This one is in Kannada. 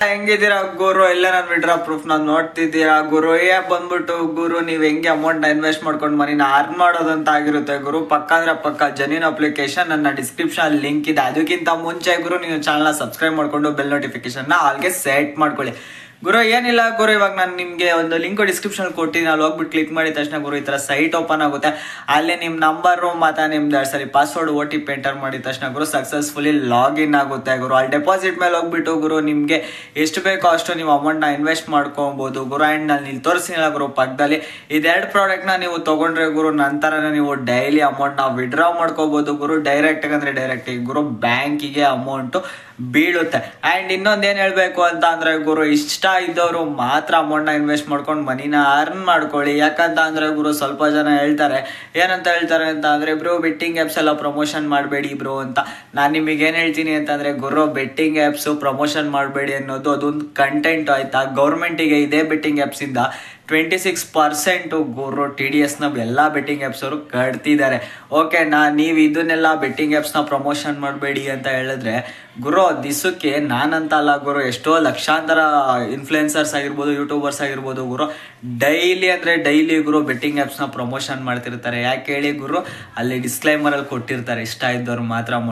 ಹೆಂಗಿದ್ದೀರಾ ಗುರು? ಎಲ್ಲ ನಾನು ವಿಡ್ರಾ ಪ್ರೂಫ್ ನಾನು ನೋಡ್ತಿದ್ದೀರಾ ಗುರು? ಬಂದ್ಬಿಟ್ಟು ಗುರು, ನೀವ್ ಹೆಂಗೆ ಅಮೌಂಟ್ ನ ಇನ್ವೆಸ್ಟ್ ಮಾಡ್ಕೊಂಡು ಮನಿನ ಅರ್ನ್ ಮಾಡೋದಂತ ಆಗಿರುತ್ತೆ ಗುರು. ಪಕ್ಕ ಅಂದ್ರೆ ಪಕ್ಕ ಜೆನ್ಯೂನ್ ಅಪ್ಲಿಕೇಶನ್ ನನ್ನ ಡಿಸ್ಕ್ರಿಪ್ಷನ್ ಲಿಂಕ್ ಇದೆ. ಅದಕ್ಕಿಂತ ಮುಂಚೆ ಗುರು ನೀವು ಚಾನಲ್ ಸಬ್ಸ್ಕ್ರೈಬ್ ಮಾಡ್ಕೊಂಡು ಬೆಲ್ ನೋಟಿಫಿಕೇಶನ್ ನ ಆಲ್ಗೆ ಸೆಟ್ ಮಾಡ್ಕೊಳ್ಳಿ ಗುರು. ಏನಿಲ್ಲ ಗುರು, ಇವಾಗ ನಾನು ನಿಮ್ಗೆ ಒಂದು ಲಿಂಕ್ ಡಿಸ್ಕ್ರಿಪ್ಷನ್ ಕೊಟ್ಟಿದ್ದೀನಿ. ಅಲ್ಲಿ ಹೋಗ್ಬಿಟ್ಟು ಕ್ಲಿಕ್ ಮಾಡಿದ ತಕ್ಷಣ ಗುರು ಈ ತರ ಸೈಟ್ ಓಪನ್ ಆಗುತ್ತೆ. ಅಲ್ಲಿ ನಿಮ್ ನಂಬರ್ ಮತ್ತೆ ನಿಮ್ದು ಪಾಸ್ವರ್ಡ್ OTP ಎಂಟರ್ ಮಾಡಿದ ತಕ್ಷಣ ಗುರು ಸಕ್ಸಸ್ಫುಲಿ ಲಾಗಿನ್ ಆಗುತ್ತೆ ಗುರು. ಅಲ್ಲಿ ಡೆಪಾಸಿಟ್ ಮೇಲೆ ಹೋಗ್ಬಿಟ್ಟು ಗುರು ನಿಮ್ಗೆ ಎಷ್ಟು ಬೇಕೋ ಅಷ್ಟು ನೀವು ಅಮೌಂಟ್ ನ ಇನ್ವೆಸ್ಟ್ ಮಾಡ್ಕೊಬಹುದು ಗುರು. ಅಂಡ್ ನಾನು ಇಲ್ಲಿ ತೋರಿಸಿಲ್ಲ ಗುರು ಪಕ್ಕದಲ್ಲಿ ಇದೆರಡು ಪ್ರಾಡಕ್ಟ್ ನ ನೀವು ತಗೊಂಡ್ರೆ ಗುರು ನಂತರ ನೀವು ಡೈಲಿ ಅಮೌಂಟ್ ನ ವಿಡ್ರಾ ಮಾಡ್ಕೋಬಹುದು ಗುರು. ಡೈರೆಕ್ಟ್ ಅಂದ್ರೆ ಡೈರೆಕ್ಟ್ ಗುರು ಬ್ಯಾಂಕಿಗೆ ಅಮೌಂಟ್ ಬೀಳುತ್ತೆ. ಅಂಡ್ ಇನ್ನೊಂದ್ ಏನ್ ಹೇಳ್ಬೇಕು ಅಂತ ಅಂದ್ರೆ ಗುರು, ಇಷ್ಟ ಇದ್ದವರು ಮಾತ್ರ ಅಮೌಂಟ್ ನ ಇನ್ವೆಸ್ಟ್ ಮಾಡ್ಕೊಂಡು ಮನಿನ ಅರ್ನ್ ಮಾಡ್ಕೊಳ್ಳಿ. ಯಾಕಂತ ಅಂದ್ರೆ ಗುರು ಸ್ವಲ್ಪ ಜನ ಹೇಳ್ತಾರೆ, ಏನಂತ ಹೇಳ್ತಾರೆ ಅಂತ ಅಂದ್ರೆ ಬ್ರೋ ಬೆಟ್ಟಿಂಗ್ ಆಪ್ಸ್ ಎಲ್ಲ ಪ್ರಮೋಷನ್ ಮಾಡಬೇಡಿ ಬ್ರೋ ಅಂತ. ನಾನ್ ನಿಮಗೆ ಏನ್ ಹೇಳ್ತೀನಿ ಅಂತಂದ್ರೆ ಗುರು, ಬೆಟ್ಟಿಂಗ್ ಆಪ್ಸ್ ಪ್ರಮೋಷನ್ ಮಾಡಬೇಡಿ ಅನ್ನೋದು ಅದೊಂದು ಕಂಟೆಂಟ್ ಆಯ್ತಾ. ಗೌರ್ಮೆಂಟಿಗೆ ಇದೇ ಬೆಟ್ಟಿಂಗ್ ಆಪ್ಸ್ ಇಂದ 26% ಗುರು TDS ನ ಎಲ್ಲಾ ಬೆಟ್ಟಿಂಗ್ ಆಪ್ಸ್ ಅವರು ಕಟ್ತಿದ್ದಾರೆ. ಓಕೆನಾ? ನೀವು ಇದನ್ನೆಲ್ಲ ಬೆಟ್ಟಿಂಗ್ ಆಪ್ಸ್ ನ ಪ್ರಮೋಷನ್ ಮಾಡಬೇಡಿ ಅಂತ ಹೇಳಿದ್ರೆ ಗುರು, ದಿಸಕ್ಕೆ ನಾನಂತ ಅಲ್ಲ ಗುರು, ಎಷ್ಟೋ ಲಕ್ಷಾಂತರ ಇನ್ಫ್ಲುಯೆನ್ಸರ್ಸ್ ಆಗಿರ್ಬೋದು, ಯೂಟ್ಯೂಬರ್ಸ್ ಆಗಿರ್ಬೋದು ಗುರು, ಡೈಲಿ ಅಂದ್ರೆ ಡೈಲಿ ಗುರು ಬೆಟ್ಟಿಂಗ್ ಆಪ್ಸ್ ನ ಪ್ರಮೋಷನ್ ಮಾಡ್ತಿರ್ತಾರೆ. ಯಾಕೆ ಹೇಳಿ ಗುರು? ಅಲ್ಲಿ ಡಿಸ್ಕ್ಲೈಮರ್ ಅಲ್ಲಿ ಕೊಟ್ಟಿರ್ತಾರೆ, ಇಷ್ಟ ಇದ್ದವ್ರು ಮಾತ್ರ